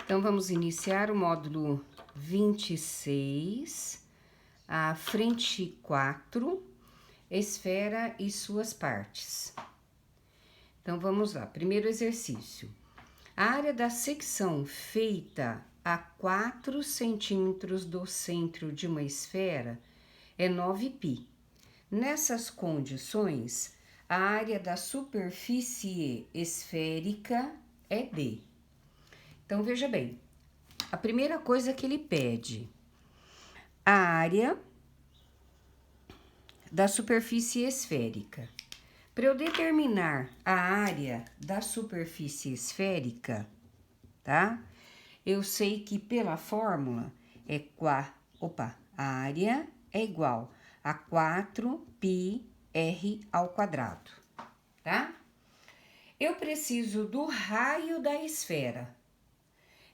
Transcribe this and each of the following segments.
Então, vamos iniciar o módulo 26, a frente 4, esfera e suas partes. Então, vamos lá. Primeiro exercício. A área da secção feita a 4 centímetros do centro de uma esfera é 9π. Nessas condições, a área da superfície esférica é D. Então, veja bem, a primeira coisa que ele pede, a área da superfície esférica. Para eu determinar a área da superfície esférica, tá? Eu sei que pela fórmula é a área é igual a 4πr ao quadrado, tá? Eu preciso do raio da esfera.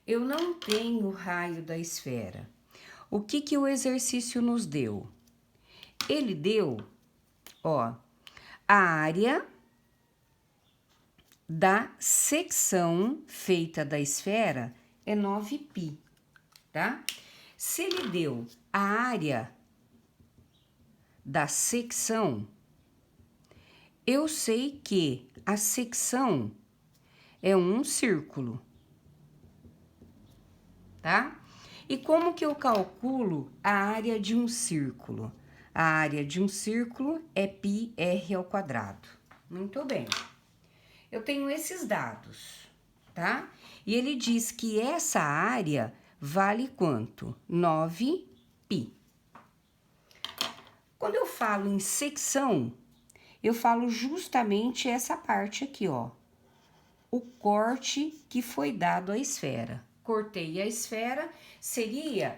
Eu não tenho raio da esfera. O que o exercício nos deu? Ele deu, ó, a área da secção feita da esfera é 9π, tá? Se ele deu a área da secção, eu sei que a secção é um círculo, tá? E como que eu calculo a área de um círculo? A área de um círculo é πr ao quadrado. Muito bem. Eu tenho esses dados, tá? E ele diz que essa área vale quanto? 9π. Quando eu falo em secção, eu falo justamente essa parte aqui, ó. O corte que foi dado à esfera. Cortei a esfera, seria,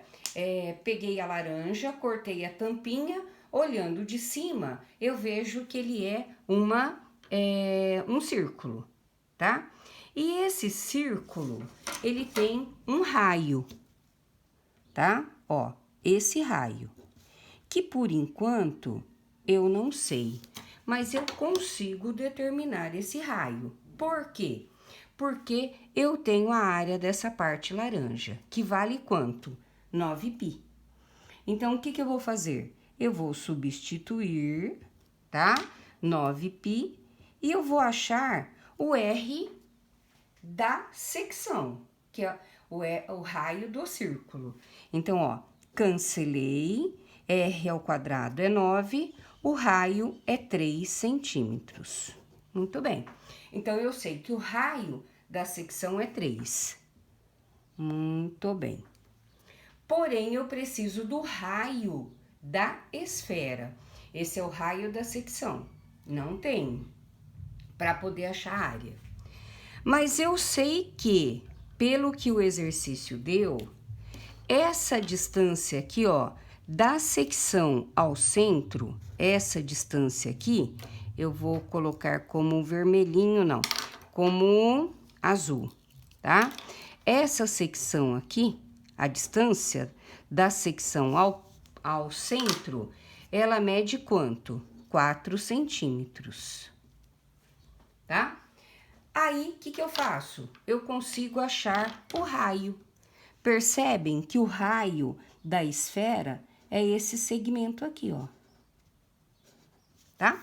peguei a laranja, cortei a tampinha, olhando de cima, eu vejo que ele é um círculo, tá? E esse círculo, ele tem um raio, tá? Ó, esse raio, que por enquanto eu não sei, mas eu consigo determinar esse raio. Por quê? Porque eu tenho a área dessa parte laranja, que vale quanto? 9π. Então, o que eu vou fazer? Eu vou substituir, tá? 9π, e eu vou achar o R da secção, que é o raio do círculo. Então, ó, cancelei, R ao quadrado é 9, o raio é 3 centímetros. Muito bem. Então, eu sei que o raio da secção é 3. Muito bem. Porém, eu preciso do raio da esfera. Esse é o raio da secção. Não tenho para poder achar a área. Mas eu sei que, pelo que o exercício deu, essa distância aqui, ó, da secção ao centro, essa distância aqui, eu vou colocar como vermelhinho, não, como azul, tá? Essa secção aqui, a distância da secção ao centro, ela mede quanto? 4 centímetros, tá? Aí, o que eu faço? Eu consigo achar o raio. Percebem que o raio da esfera é esse segmento aqui, ó. Tá?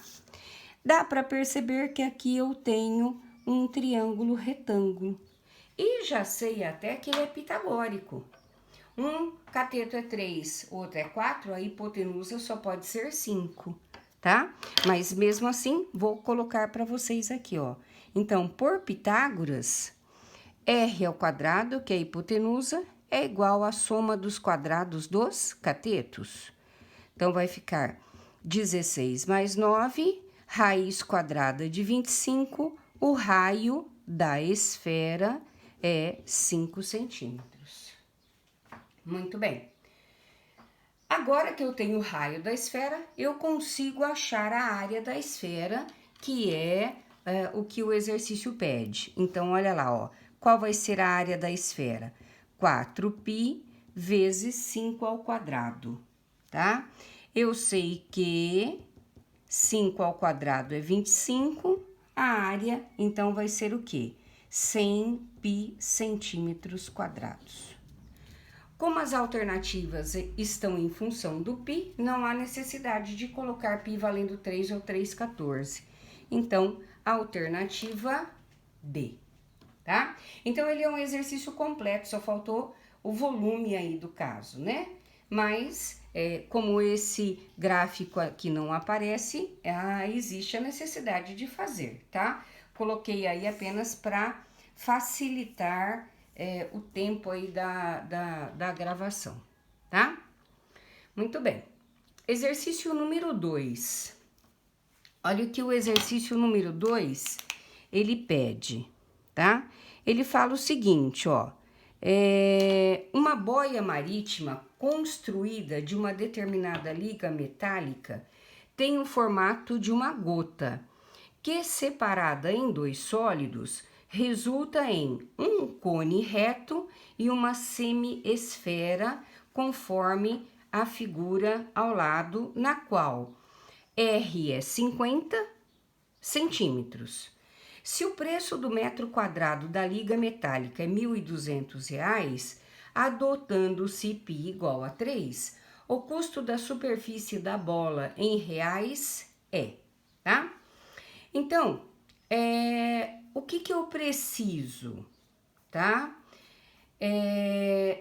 Dá para perceber que aqui eu tenho um triângulo retângulo. E já sei até que ele é pitagórico. Um cateto é 3, outro é 4, a hipotenusa só pode ser 5, tá? Mas mesmo assim, vou colocar para vocês aqui, ó. Então, por Pitágoras, R ao quadrado, que é a hipotenusa, é igual à soma dos quadrados dos catetos. Então, vai ficar 16 mais 9, raiz quadrada de 25, o raio da esfera é 5 centímetros. Muito bem. Agora que eu tenho o raio da esfera, eu consigo achar a área da esfera, que é o que o exercício pede. Então, olha lá, ó. Qual vai ser a área da esfera? 4π vezes 5 ao quadrado, tá? Eu sei que 5 ao quadrado é 25, a área, então, vai ser o quê? 100 pi centímetros quadrados. Como as alternativas estão em função do pi, não há necessidade de colocar pi valendo 3 ou 3,14. Então, a alternativa D, tá? Então, ele é um exercício completo, só faltou o volume aí do caso, né? Mas, como esse gráfico aqui não aparece, existe a necessidade de fazer, tá? Coloquei aí apenas para facilitar o tempo aí da gravação, tá? Muito bem. Exercício número 2. Olha o que o exercício número 2, ele pede, tá? Ele fala o seguinte, ó. Uma boia marítima construída de uma determinada liga metálica tem o formato de uma gota, que separada em 2 sólidos, resulta em um cone reto e uma semi-esfera, conforme a figura ao lado, na qual R é 50 centímetros. Se o preço do metro quadrado da liga metálica é R$ 1.200, adotando-se π igual a 3, o custo da superfície da bola em reais é, tá? Então, o que eu preciso, tá?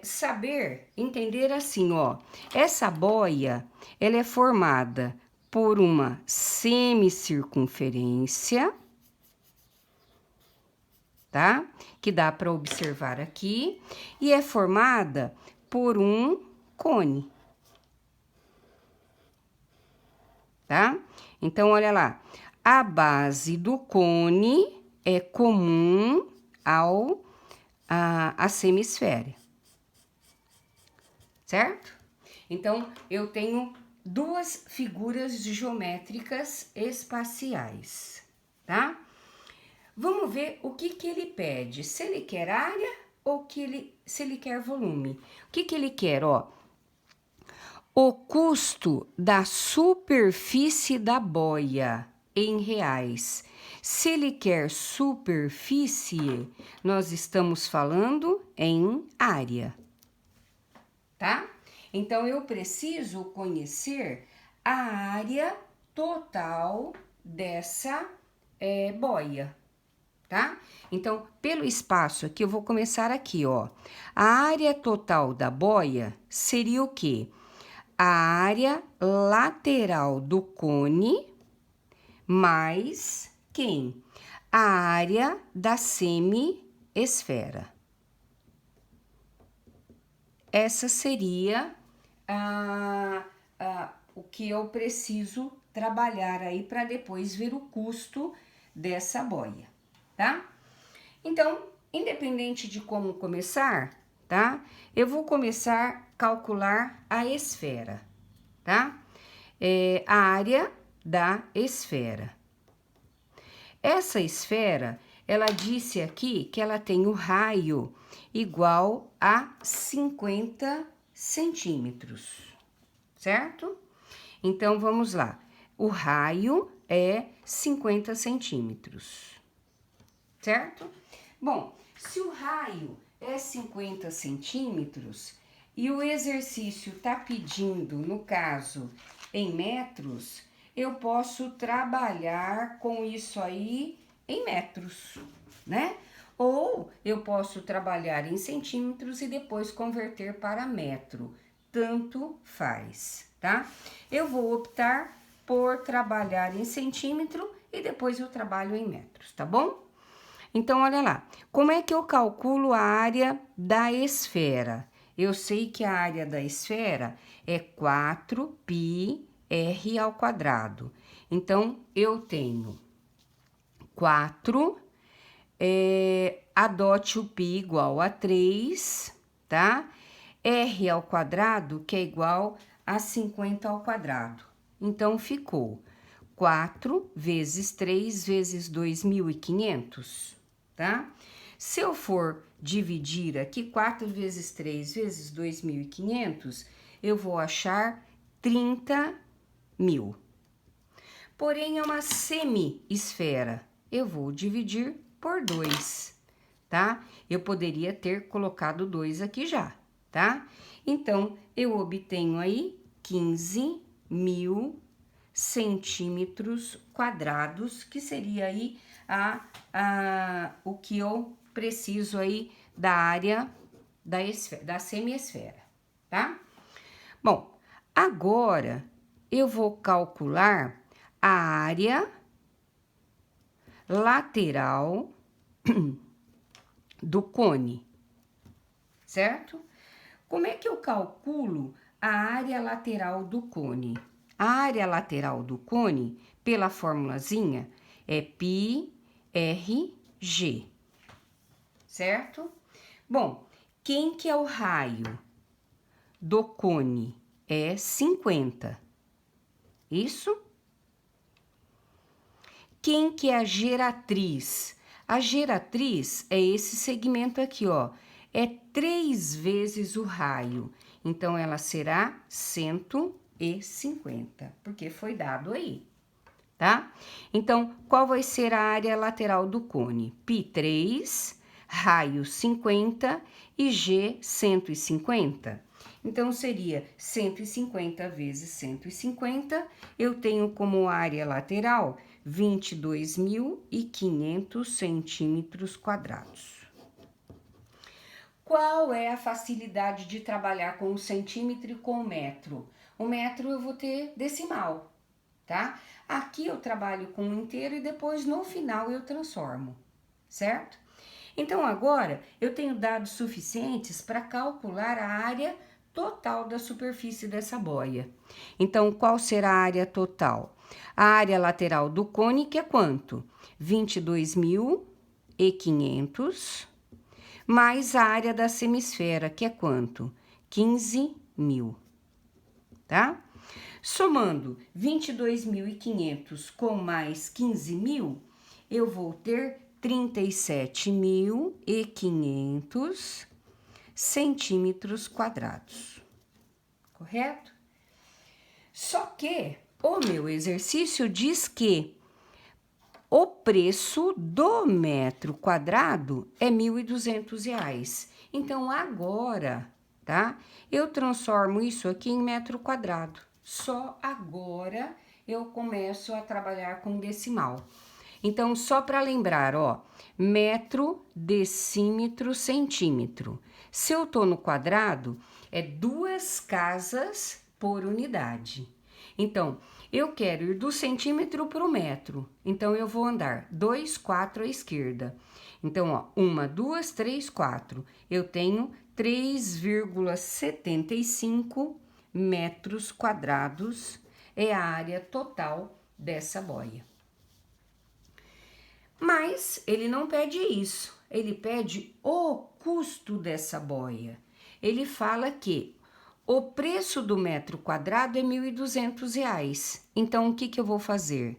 Saber, entender assim, ó. Essa boia, ela é formada por uma semicircunferência, tá? Que dá para observar aqui, e é formada por um cone, tá? Então, olha lá, a base do cone é comum à semisfera, certo? Então, eu tenho 2 figuras geométricas espaciais, tá? Vamos ver o que ele pede, se ele quer área ou se ele quer volume. O que ele quer, ó? O custo da superfície da boia em reais. Se ele quer superfície, nós estamos falando em área, tá? Então, eu preciso conhecer a área total dessa boia, tá? Então, pelo espaço aqui, eu vou começar aqui, ó. A área total da boia seria o quê? A área lateral do cone mais quem? A área da semi-esfera. Essa seria o que eu preciso trabalhar aí para depois ver o custo dessa boia, tá? Então, independente de como começar, tá? Eu vou começar a calcular a esfera, tá? A área da esfera. Essa esfera, ela disse aqui que ela tem o raio igual a 50 centímetros, certo? Então, vamos lá. O raio é 50 centímetros, certo? Bom, se o raio é 50 centímetros e o exercício tá pedindo, no caso, em metros, eu posso trabalhar com isso aí em metros, né? Ou eu posso trabalhar em centímetros e depois converter para metro. Tanto faz, tá? Eu vou optar por trabalhar em centímetro e depois eu trabalho em metros, tá bom? Então, olha lá, como é que eu calculo a área da esfera? Eu sei que a área da esfera é 4πr². Então, eu tenho 4, adote o π igual a 3, tá? R², que é igual a 50². Então, ficou 4 vezes 3 vezes 2.500, tá? Se eu for dividir aqui, 4 vezes 3 vezes 2.500, eu vou achar 30.000. Porém, é uma semi-esfera. Eu vou dividir por 2. tá? Eu poderia ter colocado 2 aqui já, tá? Então, eu obtenho aí 15.000 centímetros quadrados, que seria aí o que eu preciso aí da área da semiesfera, tá? Bom, agora eu vou calcular a área lateral do cone, certo? Como é que eu calculo a área lateral do cone? A área lateral do cone, pela formulazinha, é πr/g, certo? Bom, quem que é o raio do cone? É 50. Isso? Quem que é a geratriz? A geratriz é esse segmento aqui, ó. É 3 vezes o raio. Então, ela será 150, porque foi dado aí, tá? Então, qual vai ser a área lateral do cone? π3, raio 50 e G 150. Então, seria 150 vezes 150, eu tenho como área lateral 22.500 centímetros quadrados. Qual é a facilidade de trabalhar com o centímetro e com o metro? O metro eu vou ter decimal, tá? Aqui eu trabalho com o inteiro e depois no final eu transformo, certo? Então agora eu tenho dados suficientes para calcular a área total da superfície dessa boia. Então, qual será a área total? A área lateral do cone, que é quanto? 22.500, mais a área da semisfera, que é quanto? 15.000, tá? Somando 22.500 com mais 15.000, eu vou ter 37.500 centímetros quadrados, correto? Só que o meu exercício diz que o preço do metro quadrado é R$ 1.200. Então, agora, tá? Eu transformo isso aqui em metro quadrado. Só agora eu começo a trabalhar com decimal. Então, só para lembrar, ó, metro, decímetro, centímetro. Se eu tô no quadrado, é 2 casas por unidade. Então, eu quero ir do centímetro para o metro. Então, eu vou andar 2, 4 à esquerda. Então, ó, 1, 2, 3, 4. Eu tenho 3,75 metros quadrados. É a área total dessa boia. Mas ele não pede isso, ele pede o custo dessa boia. Ele fala que o preço do metro quadrado é R$ 1.200. Então, o que que eu vou fazer?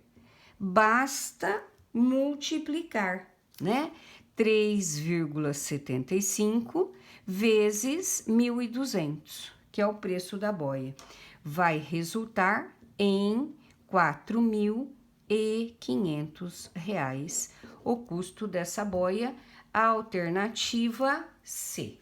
Basta multiplicar, né? 3,75 vezes 1.200, que é o preço da boia. Vai resultar em R$ 4.500 o custo dessa boia, a alternativa C.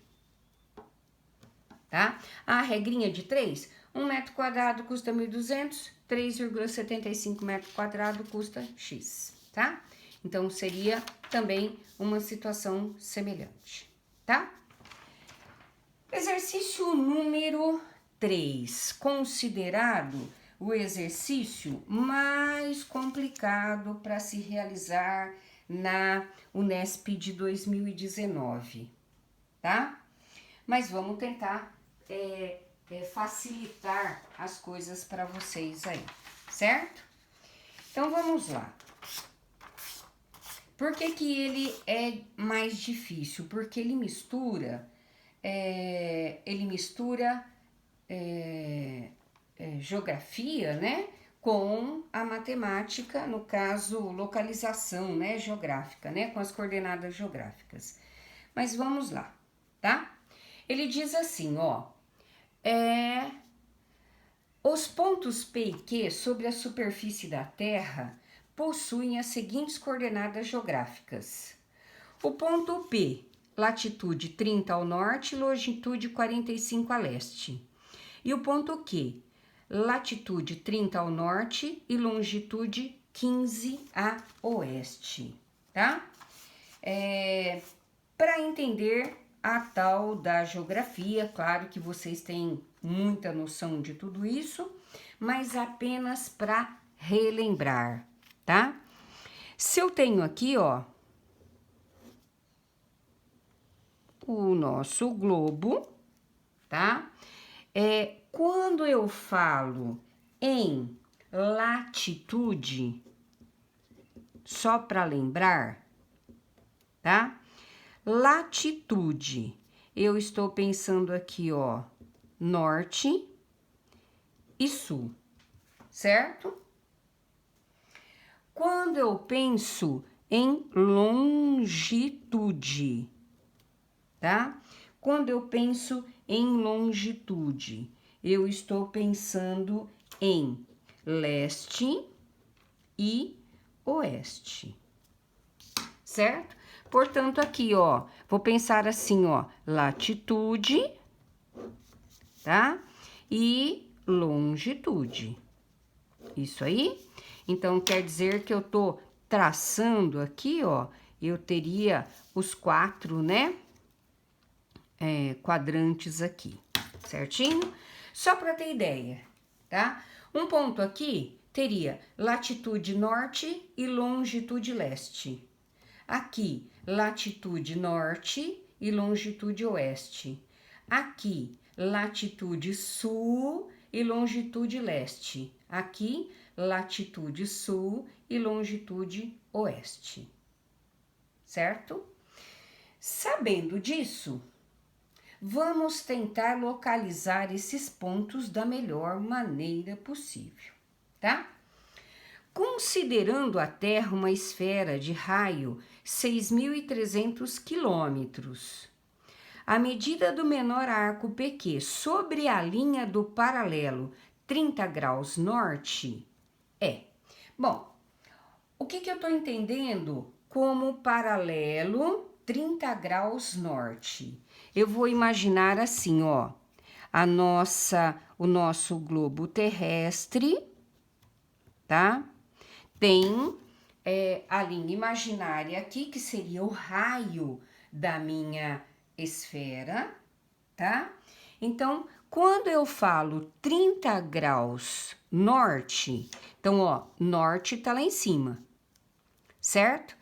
Tá? A regrinha de 3, 1 metro quadrado custa 1.200, 3,75 metro quadrado custa X, tá? Então, seria também uma situação semelhante, tá? Exercício número 3, considerado o exercício mais complicado para se realizar na Unesp de 2019, tá? Mas vamos tentar facilitar as coisas para vocês aí, certo? Então, vamos lá. Por que que ele é mais difícil? Porque ele mistura geografia, né, com a matemática, no caso, localização, né, geográfica, né, com as coordenadas geográficas. Mas vamos lá, tá? Ele diz assim, ó, os pontos P e Q sobre a superfície da Terra possuem as seguintes coordenadas geográficas. O ponto P, latitude 30 ao norte, longitude 45 a leste. E o ponto Q, latitude 30 ao norte e longitude 15 a oeste, tá? Para entender a tal da geografia, claro que vocês têm muita noção de tudo isso, mas apenas para relembrar, tá? Se eu tenho aqui, ó, o nosso globo, tá? Quando eu falo em latitude, só para lembrar, tá? Latitude, eu estou pensando aqui, ó, norte e sul, certo? Quando eu penso em longitude, tá? Quando eu penso em longitude, eu estou pensando em leste e oeste, certo? Portanto, aqui, ó, vou pensar assim, ó, latitude, tá? E longitude. Isso aí? Então, quer dizer que eu tô traçando aqui, ó, eu teria os 4, né? Quadrantes aqui, certinho? Só para ter ideia, tá? Um ponto aqui teria latitude norte e longitude leste. Aqui, latitude norte e longitude oeste. Aqui, latitude sul e longitude leste. Aqui, latitude sul e longitude oeste. Certo? Sabendo disso, vamos tentar localizar esses pontos da melhor maneira possível, tá? Considerando a Terra uma esfera de raio 6.300 quilômetros, a medida do menor arco PQ sobre a linha do paralelo 30 graus norte é... Bom, o que eu estou entendendo como paralelo 30 graus norte? Eu vou imaginar assim, ó, o nosso globo terrestre, tá? Tem a linha imaginária aqui, que seria o raio da minha esfera, tá? Então, quando eu falo 30 graus norte, então, ó, norte tá lá em cima, certo?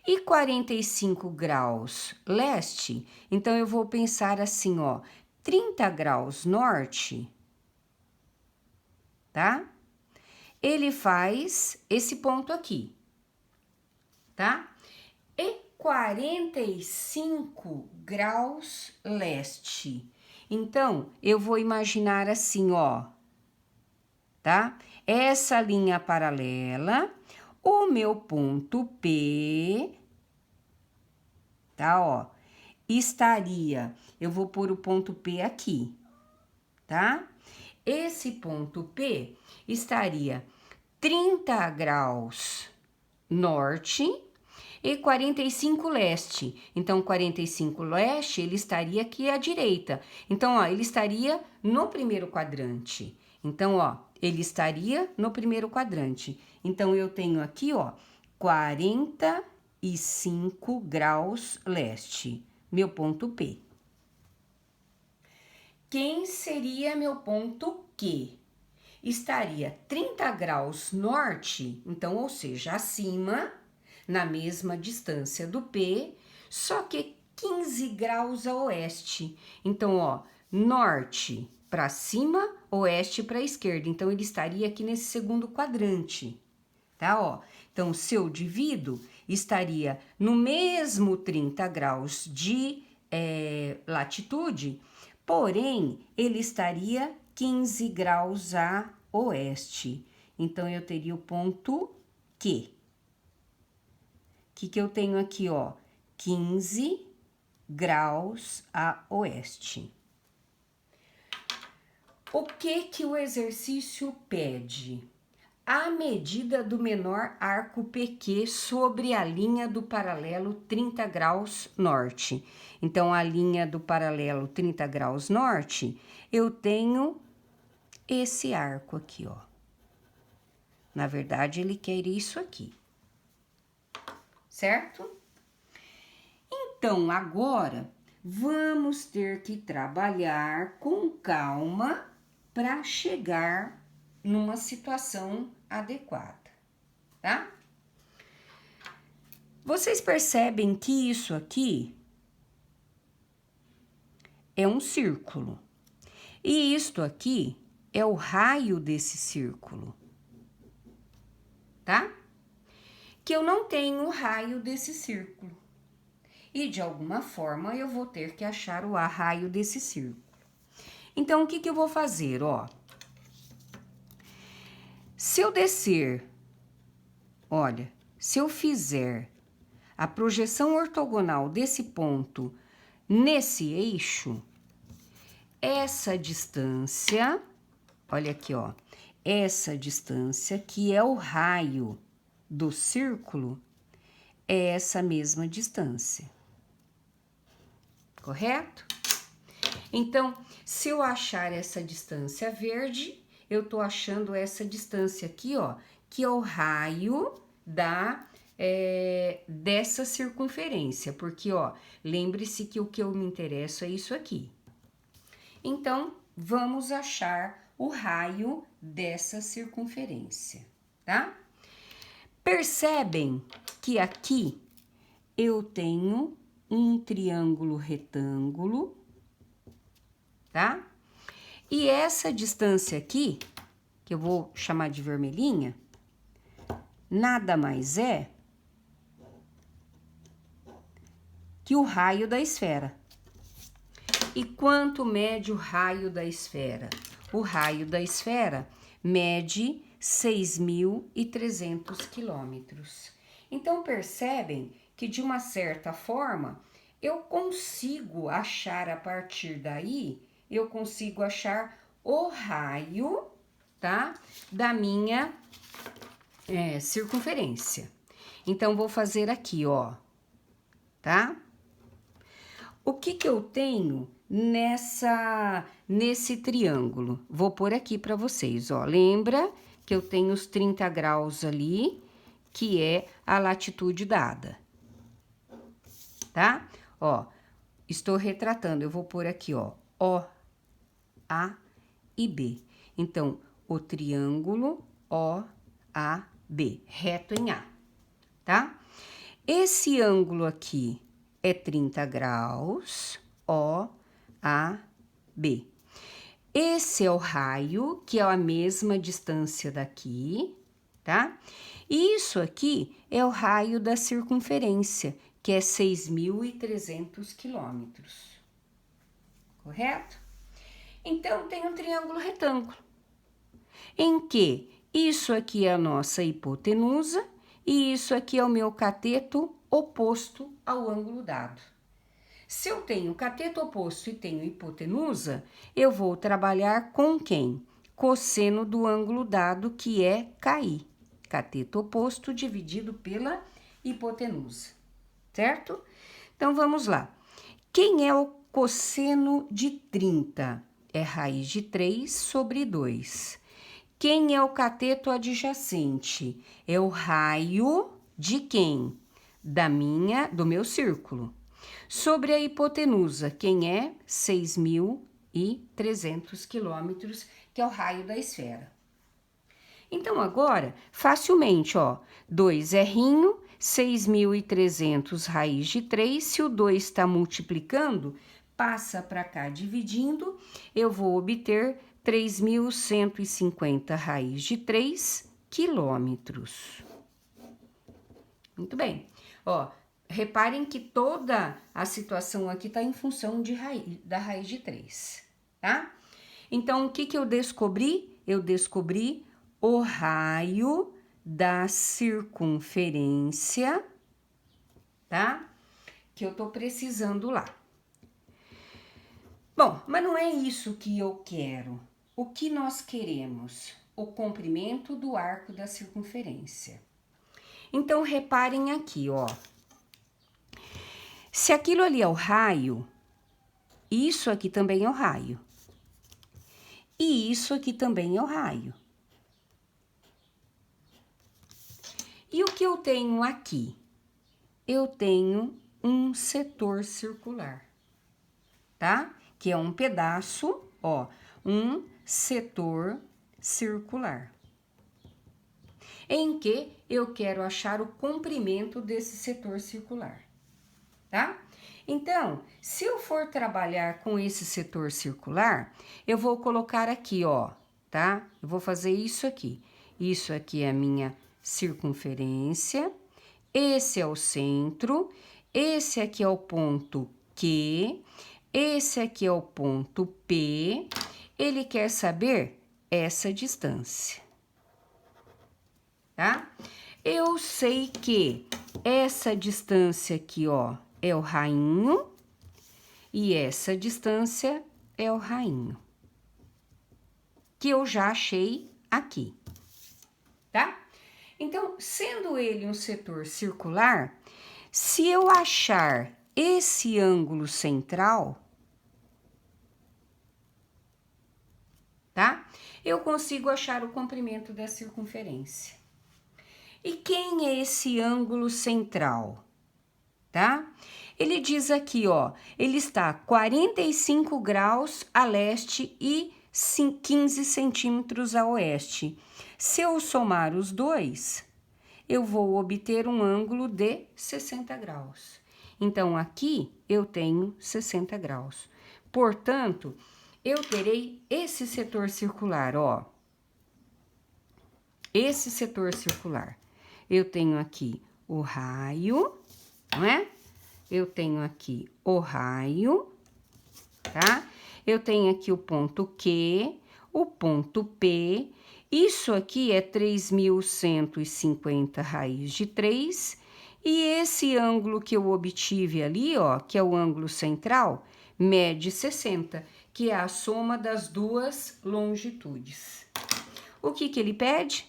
E 45 graus leste, então eu vou pensar assim, ó, 30 graus norte, tá? Ele faz esse ponto aqui, tá? E 45 graus leste. Então, eu vou imaginar assim, ó, tá? Essa linha paralela, o meu ponto P, tá, ó, estaria, eu vou pôr o ponto P aqui, tá? Esse ponto P estaria 30 graus norte e 45 leste. Então, 45 leste, ele estaria aqui à direita. Então, ó, ele estaria no primeiro quadrante. Então, ó, ele estaria no primeiro quadrante. Então, eu tenho aqui, ó, 45 graus leste, meu ponto P. Quem seria meu ponto Q? Estaria 30 graus norte, então, ou seja, acima, na mesma distância do P, só que 15 graus a oeste. Então, ó, norte para cima, oeste para esquerda. Então, ele estaria aqui nesse segundo quadrante, tá? Ó, então, se eu divido, estaria no mesmo 30 graus de latitude, porém, ele estaria 15 graus a oeste. Então, eu teria o ponto Q. O que eu tenho aqui, ó? 15 graus a oeste. O que o exercício pede? a medida do menor arco PQ sobre a linha do paralelo 30 graus norte. Então, a linha do paralelo 30 graus norte, eu tenho esse arco aqui, ó. Na verdade, ele quer isso aqui, certo? Então, agora, vamos ter que trabalhar com calma para chegar numa situação adequada, tá? Vocês percebem que isso aqui é um círculo. E isto aqui é o raio desse círculo, tá? Que eu não tenho o raio desse círculo. E de alguma forma eu vou ter que achar o raio desse círculo. Então, o que que eu vou fazer, ó? Se eu descer, olha, se eu fizer a projeção ortogonal desse ponto nesse eixo, essa distância, olha aqui, ó, essa distância que é o raio do círculo, é essa mesma distância. Correto? Então, se eu achar essa distância verde, eu tô achando essa distância aqui, ó, que é o raio dessa circunferência, porque, ó, lembre-se que o que eu me interesso é isso aqui. Então, vamos achar o raio dessa circunferência, tá? Percebem que aqui eu tenho um triângulo retângulo, tá? E essa distância aqui, que eu vou chamar de vermelhinha, nada mais é que o raio da esfera. E quanto mede o raio da esfera? O raio da esfera mede 6.300 quilômetros. Então, percebem que, de uma certa forma, eu consigo achar, a partir daí, eu consigo achar o raio, tá? Da minha circunferência. Então, vou fazer aqui, ó, tá? O que que eu tenho nesse triângulo? Vou pôr aqui para vocês, ó. Lembra que eu tenho os 30 graus ali, que é a latitude dada, tá? Ó, estou retratando, eu vou pôr aqui, ó, O, A e B. Então, o triângulo OAB, reto em A, tá? Esse ângulo aqui é 30 graus, OAB. Esse é o raio, que é a mesma distância daqui, tá? E isso aqui é o raio da circunferência, que é 6.300 quilômetros. Correto? Então, tem um triângulo retângulo, em que isso aqui é a nossa hipotenusa e isso aqui é o meu cateto oposto ao ângulo dado. Se eu tenho cateto oposto e tenho hipotenusa, eu vou trabalhar com quem? Cosseno do ângulo dado, que é KI. Cateto oposto dividido pela hipotenusa, certo? Então, vamos lá. Quem é o cosseno de 30? É raiz de 3 sobre 2. Quem é o cateto adjacente? É o raio de quem? Do meu círculo. Sobre a hipotenusa, quem é? 6.300 quilômetros, que é o raio da esfera. Então, agora, facilmente, ó, 2 é rinho, 6.300 raiz de 3, se o 2 está multiplicando, passa para cá dividindo, eu vou obter 3.150 raiz de 3 quilômetros. Muito bem. Ó, reparem que toda a situação aqui está em função da raiz de 3, tá? Então, o que que eu descobri? Eu descobri o raio da circunferência, tá? Que eu tô precisando lá. Bom, mas não é isso que eu quero. O que nós queremos? o comprimento do arco da circunferência. Então, reparem aqui, ó. Se aquilo ali é o raio, isso aqui também é o raio. E isso aqui também é o raio. E o que eu tenho aqui? Eu tenho um setor circular, tá? Que é um pedaço, ó, um setor circular. Em que eu quero achar o comprimento desse setor circular, tá? Então, se eu for trabalhar com esse setor circular, eu vou colocar aqui, ó, tá? Eu vou fazer isso aqui. Isso aqui é a minha circunferência, esse é o centro, esse aqui é o ponto Q, esse aqui é o ponto P. Ele quer saber essa distância, tá? Eu sei que essa distância aqui, ó, é o rainho e essa distância é o rainho, que eu já achei aqui, tá? Então, sendo ele um setor circular, se eu achar esse ângulo central, tá? Eu consigo achar o comprimento da circunferência. E quem é esse ângulo central, tá? Ele diz aqui, ó, ele está 45 graus a leste e 15 centímetros a oeste. Se eu somar os dois, eu vou obter um ângulo de 60 graus. Então, aqui eu tenho 60 graus. Portanto, eu terei esse setor circular, ó. Esse setor circular. Eu tenho aqui o raio, não é? Eu tenho aqui o raio, tá? Eu tenho aqui o ponto Q, o ponto P. Isso aqui é 3.150 raiz de 3. E esse ângulo que eu obtive ali, ó, que é o ângulo central, mede 60, que é a soma das duas longitudes. O que ele pede?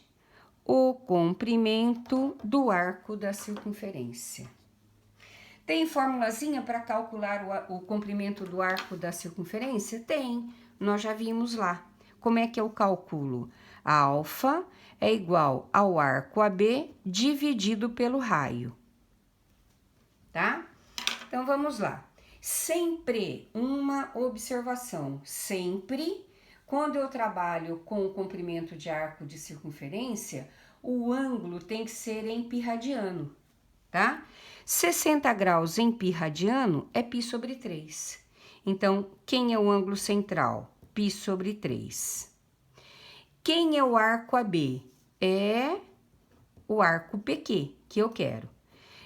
O comprimento do arco da circunferência. Tem formulazinha para calcular o comprimento do arco da circunferência? Tem, nós já vimos lá. Como é que eu calculo? A alfa é igual ao arco AB dividido pelo raio, tá? Então, vamos lá. Sempre uma observação, sempre quando eu trabalho com o comprimento de arco de circunferência, o ângulo tem que ser em π radiano, tá? 60 graus em π radiano é π sobre 3. Então, quem é o ângulo central? π sobre 3. Quem é o arco AB? É o arco PQ, que eu quero.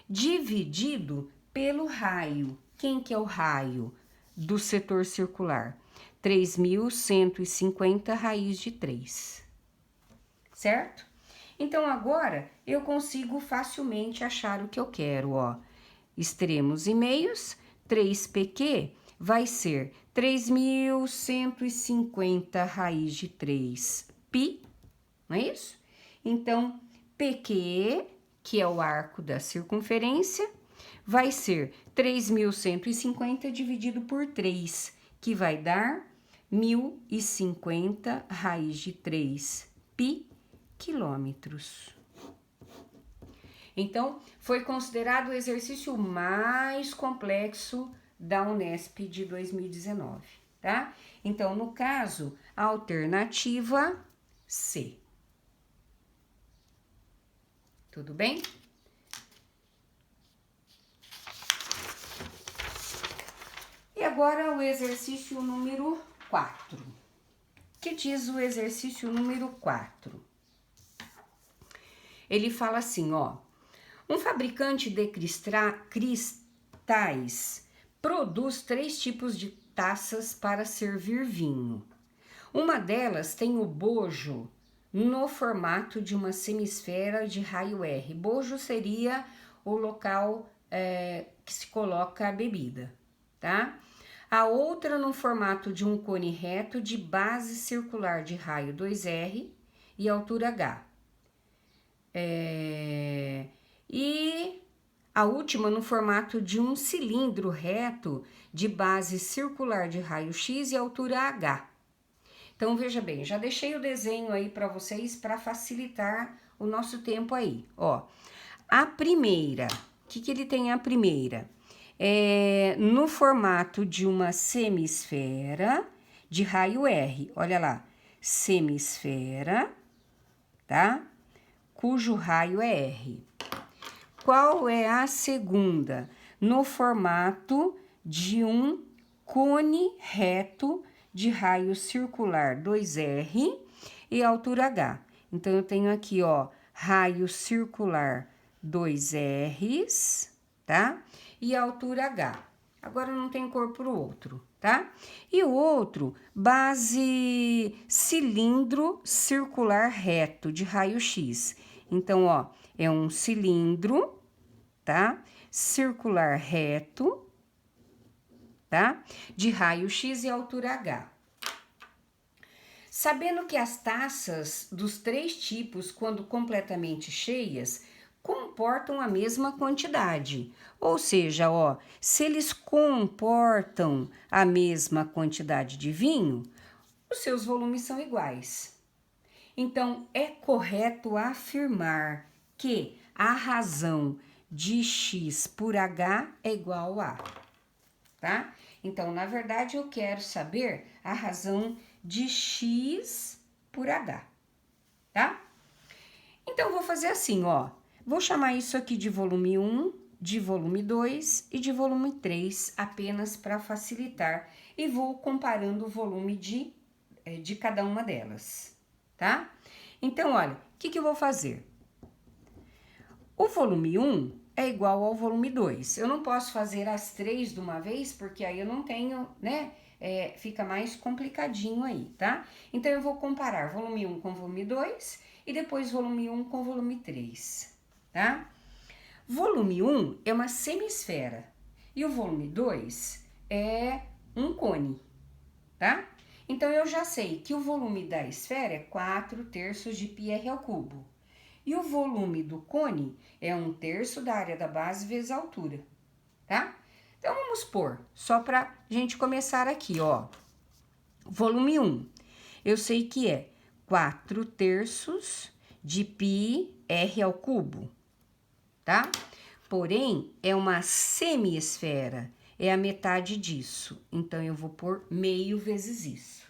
Dividido pelo raio. Quem que é o raio do setor circular? 3.150 raiz de 3. Certo? Então, agora, eu consigo facilmente achar o que eu quero, ó. Extremos e meios, 3PQ vai ser 3.150 raiz de 3 π, não é isso? Então, PQ, que é o arco da circunferência, vai ser 3.150 dividido por 3, que vai dar 1.050 raiz de 3 π quilômetros. Então, foi considerado o exercício mais complexo da Unesp de 2019, tá? Então, no caso, a alternativa C. Tudo bem? E agora o exercício número 4. Que diz o exercício número 4? Ele fala assim, ó. Um fabricante de cristais produz 3 tipos de taças para servir vinho. Uma delas tem o bojo no formato de uma semisfera de raio R. Bojo seria o local que se coloca a bebida, tá? A outra no formato de um cone reto de base circular de raio 2R e altura H. E a última no formato de um cilindro reto de base circular de raio X e altura H. Então, veja bem, já deixei o desenho aí para vocês para facilitar o nosso tempo aí. Ó, a primeira, o que ele tem a primeira? No formato de uma semisfera de raio R. Olha lá, semisfera, tá? Cujo raio é R. Qual é a segunda? No formato de um cone reto de raio circular 2R e altura H. Então, eu tenho aqui, ó, raio circular 2Rs, tá? E altura H. Agora, não tem cor para o outro, tá? E o outro, base cilindro circular reto de raio X. Então, ó, é um cilindro, tá? Circular reto, tá? De raio X e altura H. Sabendo que as taças dos três tipos, quando completamente cheias, comportam a mesma quantidade. Ou seja, ó, se eles comportam a mesma quantidade de vinho, os seus volumes são iguais. Então, é correto afirmar que a razão de X por H é igual a, tá? Então, na verdade, eu quero saber a razão de X por H, tá? Então, vou fazer assim, ó. Vou chamar isso aqui de volume 1, de volume 2 e de volume 3, apenas para facilitar. E vou comparando o volume de cada uma delas, tá? Então, olha, o que eu vou fazer? O volume 1 é igual ao volume 2. Eu não posso fazer as três de uma vez, porque aí eu não tenho, né? Fica mais complicadinho aí, tá? Então, eu vou comparar volume 1 com volume 2 e depois volume 1 com volume 3, tá? Volume 1 é uma semisfera e o volume 2 é um cone, tá? Então, eu já sei que o volume da esfera é 4/3 de πr ao cubo. E o volume do cone é 1/3 da área da base vezes a altura, tá? Então, vamos pôr, só pra gente começar aqui, ó. Volume 1, eu sei que é 4/3 de πr ao cubo, tá? Porém, é uma semiesfera, é a metade disso. Então, eu vou pôr meio vezes isso.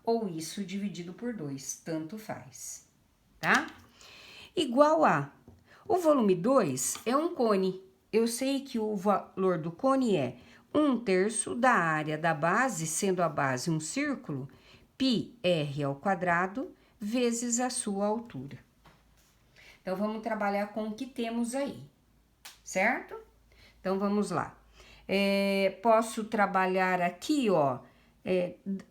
Ou isso dividido por 2, tanto faz, tá? Igual a, o volume 2 é um cone. Eu sei que o valor do cone é 1/3 da área da base, sendo a base um círculo, πr ao quadrado, vezes a sua altura. Então, vamos trabalhar com o que temos aí, certo? Então, vamos lá. Posso trabalhar aqui, ó,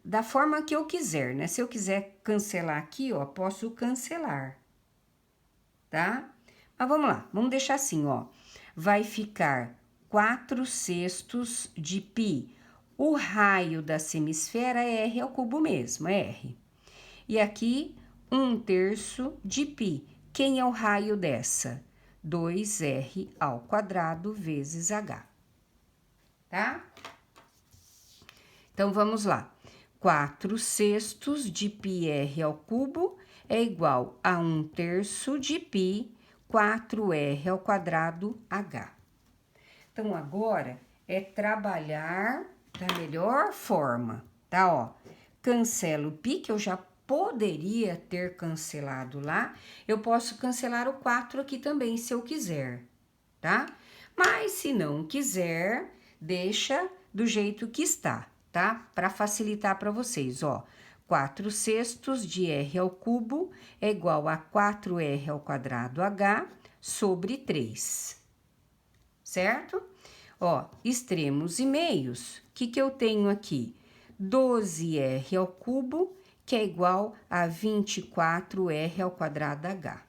da forma que eu quiser, né? Se eu quiser cancelar aqui, ó, posso cancelar, tá? Mas vamos lá, vamos deixar assim, ó. Vai ficar 4/6 de π. O raio da semisfera é r ao cubo mesmo, é r. E aqui, 1/3 de π. Quem é o raio dessa? 2r ao quadrado vezes h, tá? Então, vamos lá. 4/6 de πr ao cubo é igual a 1/3 de π, 4r ao quadrado h. Então, agora é trabalhar da melhor forma, tá? Ó, cancelo o π, que eu já poderia ter cancelado lá. Eu posso cancelar o 4 aqui também, se eu quiser, tá? Mas, se não quiser, deixa do jeito que está, tá? Para facilitar para vocês, ó. 4/6 de r ao cubo é igual a 4r ao quadrado h sobre 3, certo? Ó, extremos e meios, o que eu tenho aqui? 12r ao cubo, que é igual a 24r ao quadrado h,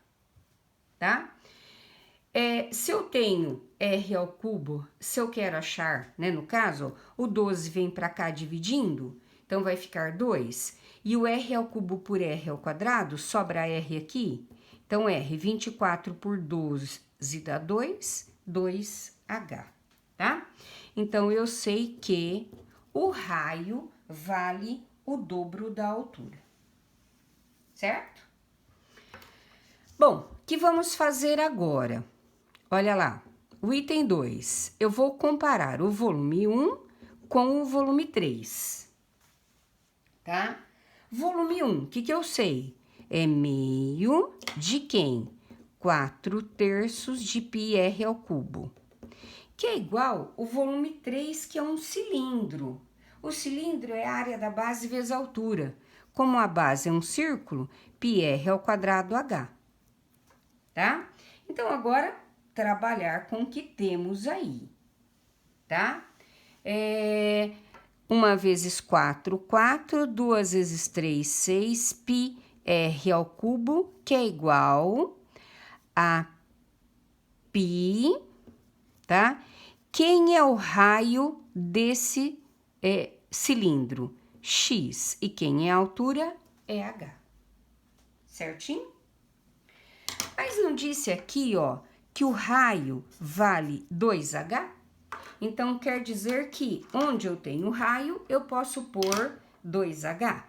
tá? Se eu tenho r ao cubo, se eu quero achar, né, no caso, o 12 vem para cá dividindo, Então, vai ficar 2. E o r ao cubo por r ao quadrado, sobra r aqui. Então, r, 24 por 12 dá 2, 2h, tá? Então, eu sei que o raio vale o dobro da altura, certo? Bom, o que vamos fazer agora? Olha lá, o item 2, eu vou comparar o volume 1 com o volume 3, tá? Volume 1, o que eu sei? É meio de quem? 4/3 de πr ao cubo, que é igual o volume 3, que é um cilindro. O cilindro é a área da base vezes a altura. Como a base é um círculo, πr ao quadrado h, tá? Então, agora, trabalhar com o que temos aí, tá? 1 vezes 4, 4, 2 vezes 3, 6, πr ao cubo, que é igual a π, tá? Quem é o raio desse cilindro? X. E quem é a altura? É h. Certinho? Mas não disse aqui, ó, que o raio vale 2h? Então, quer dizer que onde eu tenho raio, eu posso pôr 2h,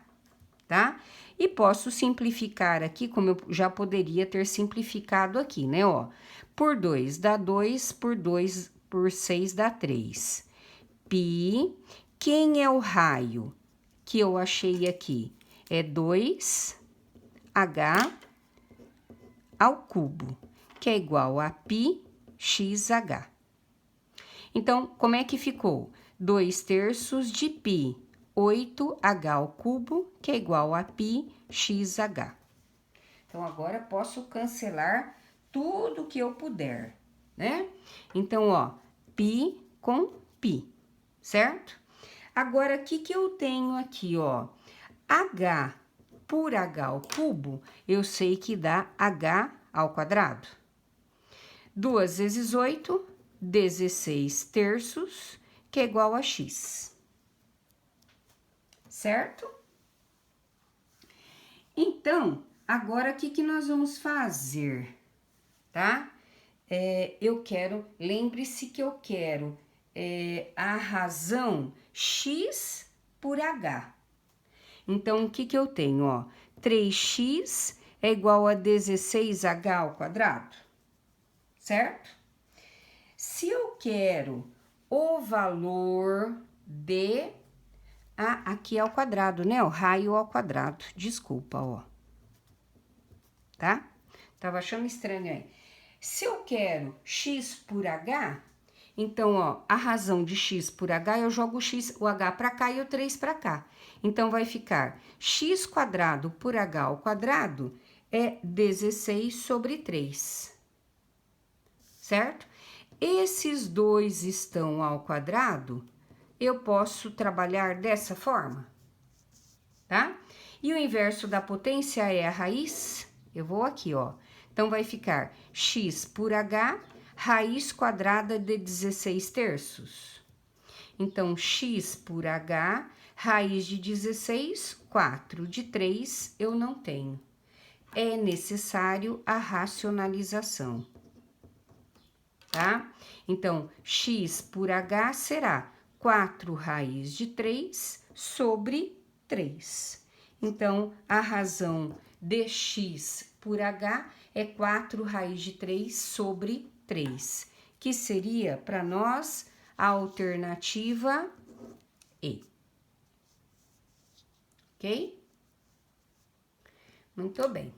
tá? E posso simplificar aqui, como eu já poderia ter simplificado aqui, né, ó. Por 2 dá 2, por 2 por 6 dá 3. Pi, quem é o raio que eu achei aqui? É 2h ao cubo, que é igual a π xh. Então, como é que ficou? 2/3 de π, 8h ao cubo, que é igual a π xh. Então, agora posso cancelar tudo que eu puder, né? Então, ó, π com π, certo? Agora, o que eu tenho aqui, ó? h por h ao cubo, eu sei que dá h ao quadrado. 2 vezes 8, 16/3, que é igual a x. Certo? Então, agora o que nós vamos fazer, tá? Lembre-se que eu quero a razão x por h. Então, o que eu tenho, ó? 3x é igual a 16h ao quadrado, certo? Se eu quero o valor de... aqui é ao quadrado, né? O raio ao quadrado, desculpa, ó. Tá? Tava achando estranho aí. Se eu quero x por h, então, ó, a razão de x por h, eu jogo o h para cá e o 3 para cá. Então, vai ficar x² por h ao quadrado é 16/3, certo? Esses dois estão ao quadrado, eu posso trabalhar dessa forma, tá? E o inverso da potência é a raiz, eu vou aqui, ó. Então, vai ficar x por h, raiz quadrada de 16/3. Então, x por h, raiz de 16, 4. De 3, eu não tenho. É necessário a racionalização, tá? Então, x por h será 4 raiz de 3 sobre 3. Então, a razão de x por h é 4 raiz de 3 sobre 3, que seria para nós a alternativa E. Ok? Muito bem.